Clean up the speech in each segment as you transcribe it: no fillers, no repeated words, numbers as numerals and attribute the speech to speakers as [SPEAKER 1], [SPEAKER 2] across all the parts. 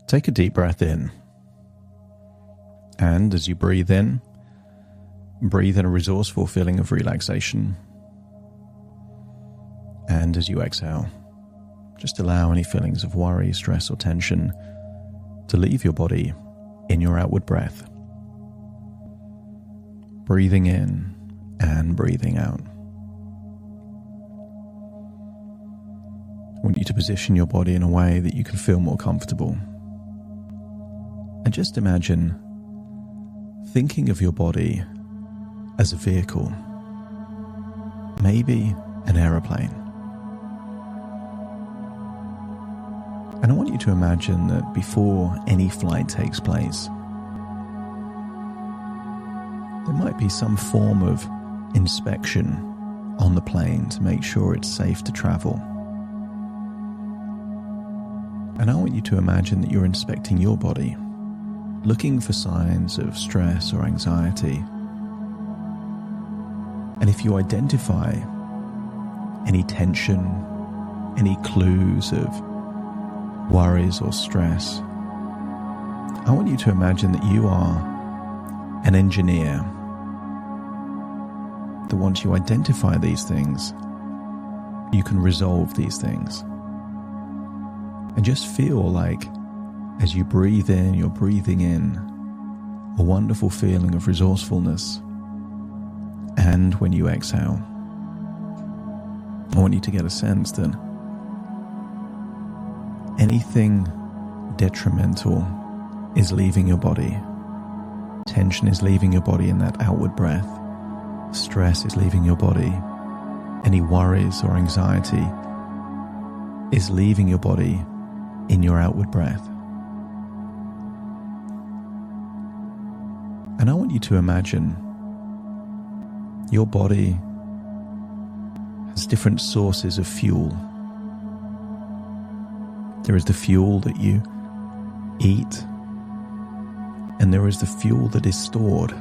[SPEAKER 1] Take a deep breath in. And as you breathe in a resourceful feeling of relaxation. And as you exhale, just allow any feelings of worry, stress, or tension to leave your body in your outward breath. Breathing in and breathing out. I want you to position your body in a way that you can feel more comfortable. And just imagine thinking of your body as a vehicle, maybe an aeroplane. And I want you to imagine that before any flight takes place, there might be some form of inspection on the plane to make sure it's safe to travel. And I want you to imagine that you're inspecting your body, looking for signs of stress or anxiety. And if you identify any tension, any clues of worries or stress, I want you to imagine that you are an engineer, that once you identify these things, you can resolve these things. And just feel like as you breathe in, you're breathing in a wonderful feeling of resourcefulness. And when you exhale, I want you to get a sense that anything detrimental is leaving your body. Tension is leaving your body in that outward breath. Stress is leaving your body. Any worries or anxiety is leaving your body in your outward breath. And I want you to imagine your body has different sources of fuel. There is the fuel that you eat, and there is the fuel that is stored.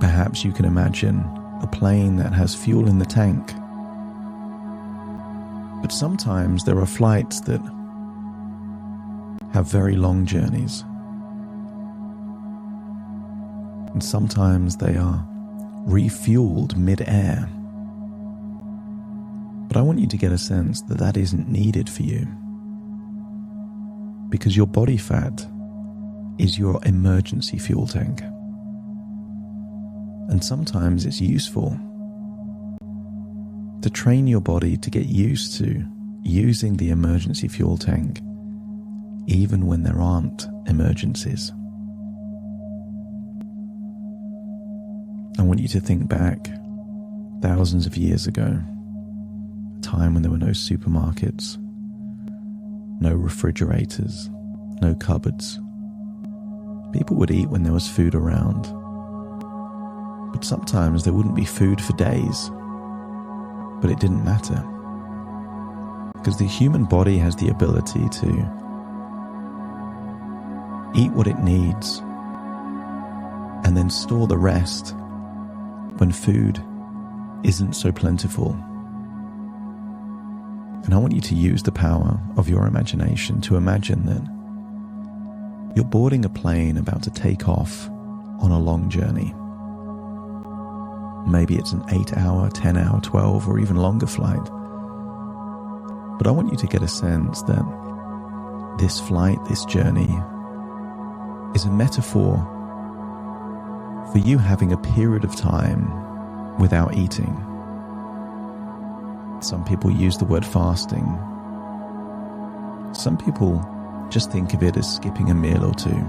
[SPEAKER 1] Perhaps you can imagine a plane that has fuel in the tank. But sometimes there are flights that have very long journeys. And sometimes they are refueled mid-air. But I want you to get a sense that that isn't needed for you, because your body fat is your emergency fuel tank. And sometimes it's useful to train your body to get used to using the emergency fuel tank even when there aren't emergencies. I want you to think back thousands of years ago, a time when there were no supermarkets, no refrigerators, no cupboards. People would eat when there was food around, but sometimes there wouldn't be food for days. But it didn't matter, because the human body has the ability to eat what it needs and then store the rest when food isn't so plentiful. And I want you to use the power of your imagination to imagine that you're boarding a plane about to take off on a long journey. Maybe it's an 8-hour, 10-hour, 12 or even longer flight. But I want you to get a sense that this flight, this journey, is a metaphor for you having a period of time without eating. Some people use the word fasting. Some people just think of it as skipping a meal or two.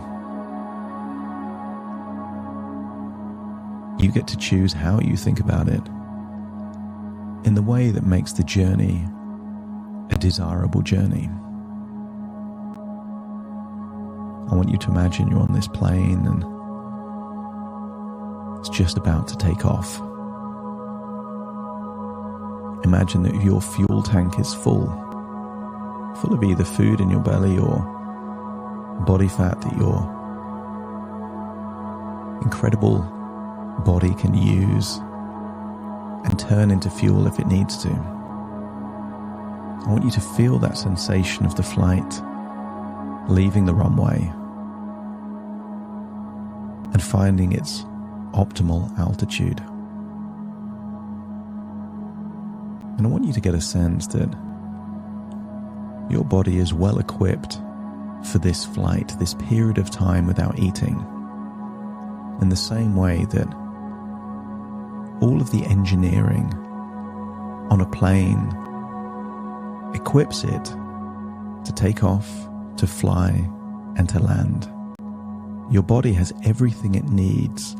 [SPEAKER 1] You get to choose how you think about it in the way that makes the journey a desirable journey. I want you to imagine you're on this plane and it's just about to take off. Imagine that your fuel tank is full of either food in your belly or body fat that your incredible body can use and turn into fuel if it needs to. I want you to feel that sensation of the flight leaving the runway and finding its optimal altitude. And I want you to get a sense that your body is well equipped for this flight, this period of time without eating, in the same way that all of the engineering on a plane equips it to take off, to fly, and to land. Your body has everything it needs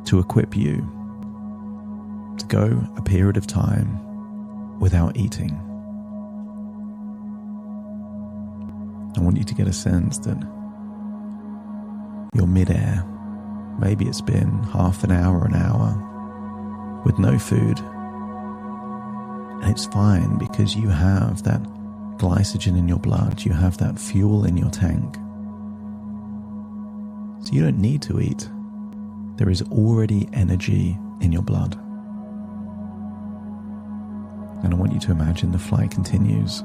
[SPEAKER 1] to equip you to go a period of time without eating. I want you to get a sense that you're mid-air. Maybe it's been half an hour with no food. And it's fine because you have that glycogen in your blood. You have that fuel in your tank. So you don't need to eat. There is already energy in your blood. And I want you to imagine the flight continues.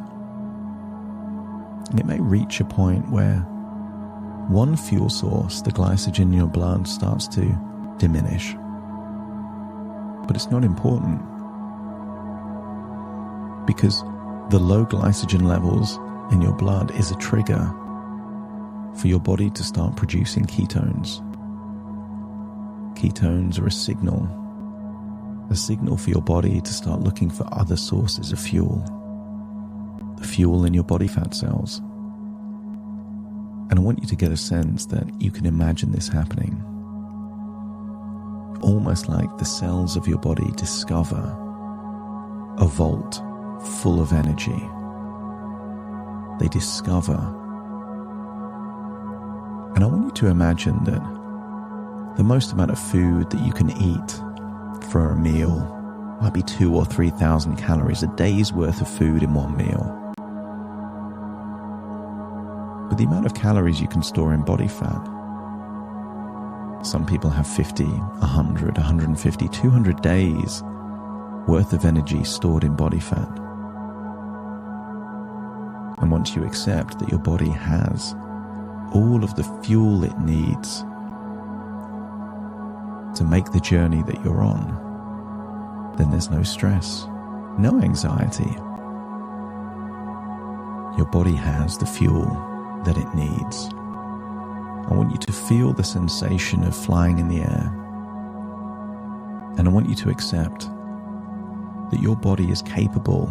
[SPEAKER 1] And it may reach a point where one fuel source, the glycogen in your blood, starts to diminish. But it's not important, because the low glycogen levels in your blood is a trigger for your body to start producing ketones. Ketones are a signal for your body to start looking for other sources of fuel, the fuel in your body fat cells. And I want you to get a sense that you can imagine this happening. Almost like the cells of your body discover a vault full of energy. They discover. And I want you to imagine that the most amount of food that you can eat for a meal might be 2,000 or 3,000 calories, a day's worth of food in one meal. But the amount of calories you can store in body fat, some people have 50, 100, 150, 200 days worth of energy stored in body fat. And once you accept that your body has all of the fuel it needs to make the journey that you're on, then there's no stress, no anxiety. Your body has the fuel that it needs. I want you to feel the sensation of flying in the air. And I want you to accept that your body is capable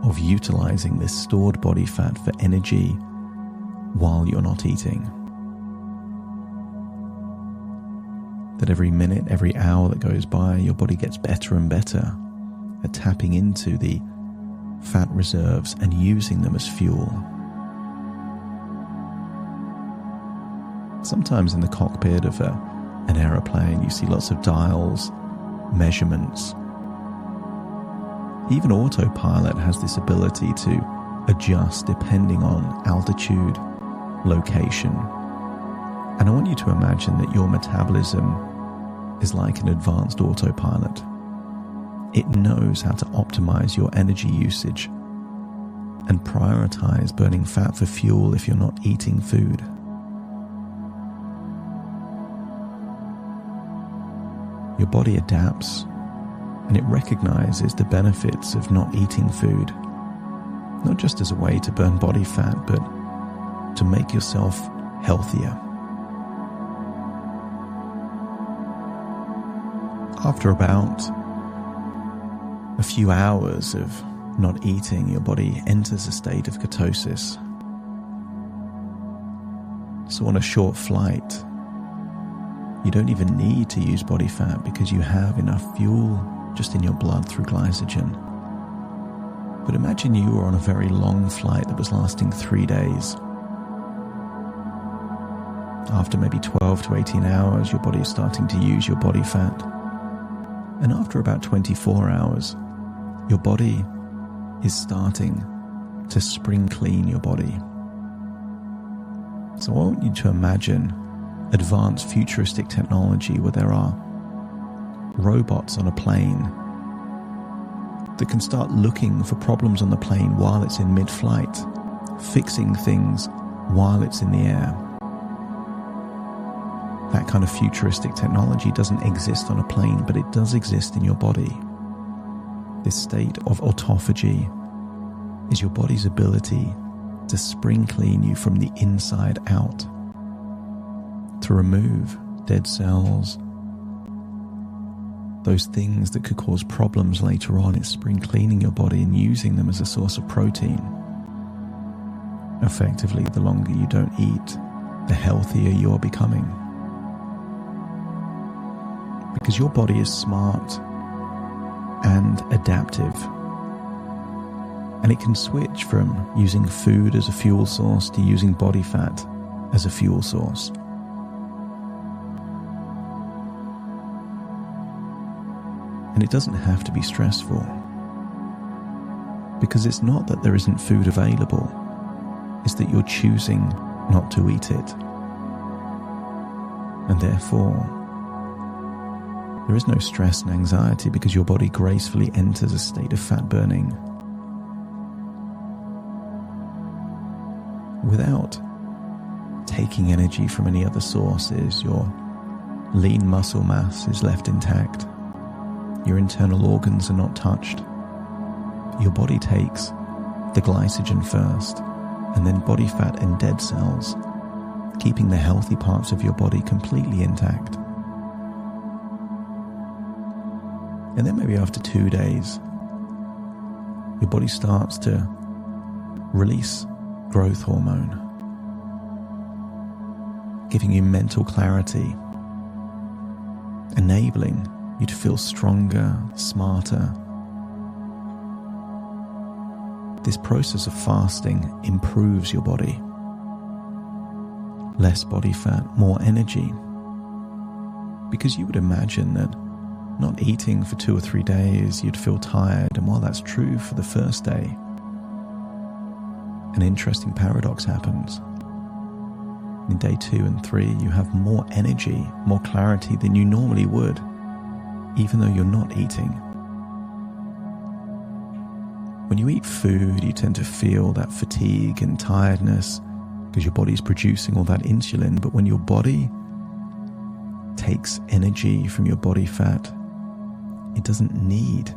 [SPEAKER 1] of utilizing this stored body fat for energy while you're not eating. That every minute, every hour that goes by, your body gets better and better at tapping into the fat reserves and using them as fuel. Sometimes in the cockpit of an aeroplane, you see lots of dials, measurements. Even autopilot has this ability to adjust depending on altitude, location. And I want you to imagine that your metabolism is like an advanced autopilot. It knows how to optimize your energy usage and prioritize burning fat for fuel if you're not eating food. Your body adapts, and it recognizes the benefits of not eating food, not just as a way to burn body fat, but to make yourself healthier. After about a few hours of not eating, your body enters a state of ketosis. So on a short flight, you don't even need to use body fat because you have enough fuel just in your blood through glycogen. But imagine you were on a very long flight that was lasting 3 days. After maybe 12 to 18 hours, your body is starting to use your body fat. And after about 24 hours, your body is starting to spring clean your body. So I want you to imagine advanced futuristic technology where there are robots on a plane that can start looking for problems on the plane while it's in mid-flight, fixing things while it's in the air. That kind of futuristic technology doesn't exist on a plane, but it does exist in your body. This state of autophagy is your body's ability to spring clean you from the inside out, to remove dead cells, those things that could cause problems later on. It's spring cleaning your body and using them as a source of protein. Effectively, the longer you don't eat, the healthier you're becoming. Because your body is smart and adaptive. And it can switch from using food as a fuel source to using body fat as a fuel source. And it doesn't have to be stressful, because it's not that there isn't food available, it's that you're choosing not to eat it. And therefore, there is no stress and anxiety, because your body gracefully enters a state of fat burning without taking energy from any other sources. Your lean muscle mass is left intact. Your internal organs are not touched. Your body takes the glycogen first, and then body fat and dead cells, keeping the healthy parts of your body completely intact. And then maybe after 2 days, your body starts to release growth hormone, giving you mental clarity, enabling you to feel stronger, smarter. This process of fasting improves your body. Less body fat, more energy. Because you would imagine that not eating for 2 or 3 days, you'd feel tired. And while that's true for the first day, an interesting paradox happens. In day 2 and 3, you have more energy, more clarity than you normally would, even though you're not eating. When you eat food, you tend to feel that fatigue and tiredness because your body's producing all that insulin. But when your body takes energy from your body fat, it doesn't need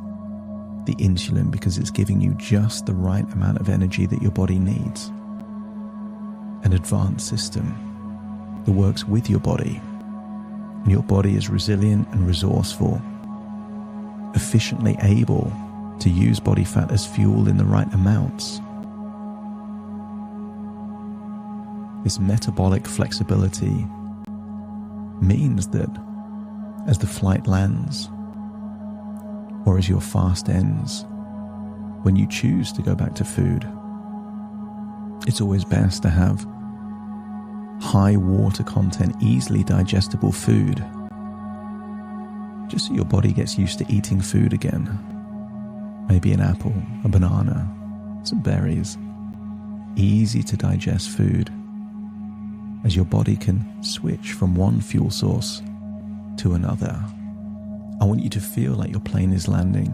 [SPEAKER 1] the insulin because it's giving you just the right amount of energy that your body needs. An advanced system that works with your body. And your body is resilient and resourceful, efficiently able to use body fat as fuel in the right amounts. This metabolic flexibility means that as the flight lands, or as your fast ends, when you choose to go back to food, it's always best to have high water content, easily digestible food, just so your body gets used to eating food again. Maybe an apple, a banana, some berries, easy to digest food, as your body can switch from one fuel source to another. I want you to feel like your plane is landing.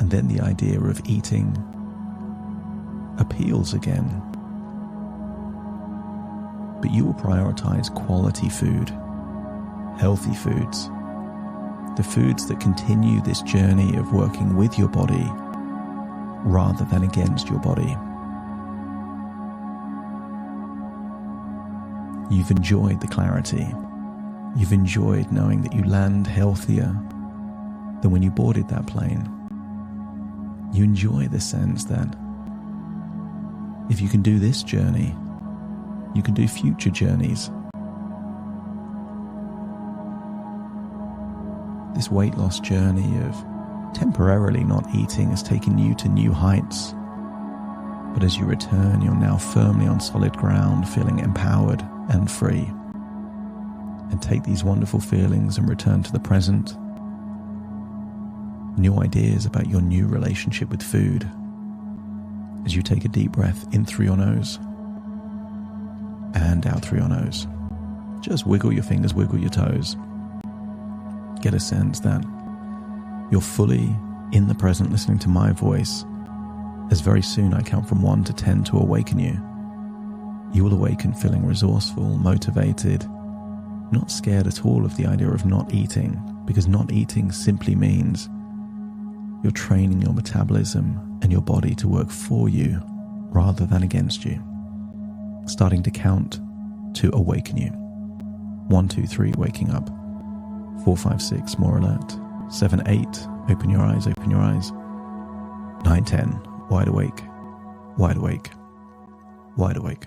[SPEAKER 1] And then the idea of eating appeals again. But you will prioritize quality food, healthy foods, the foods that continue this journey of working with your body rather than against your body. You've enjoyed the clarity. You've enjoyed knowing that you land healthier than when you boarded that plane. You enjoy the sense that if you can do this journey, you can do future journeys. This weight loss journey of temporarily not eating has taken you to new heights. But as you return, you're now firmly on solid ground, feeling empowered and free. And take these wonderful feelings and return to the present. New ideas about your new relationship with food. As you take a deep breath in through your nose and out through your nose. Just wiggle your fingers, wiggle your toes. Get a sense that You're fully in the present, listening to my voice, as very soon I count from 1 to 10 to awaken you. You will awaken feeling resourceful, motivated, not scared at all of the idea of not eating, because not eating simply means you're training your metabolism and your body to work for you rather than against you. Starting to count to awaken you. 1, 2, 3, waking up. 4, 5, 6, more alert. 7, 8, open your eyes, open your eyes. 9, 10, wide awake, wide awake, wide awake.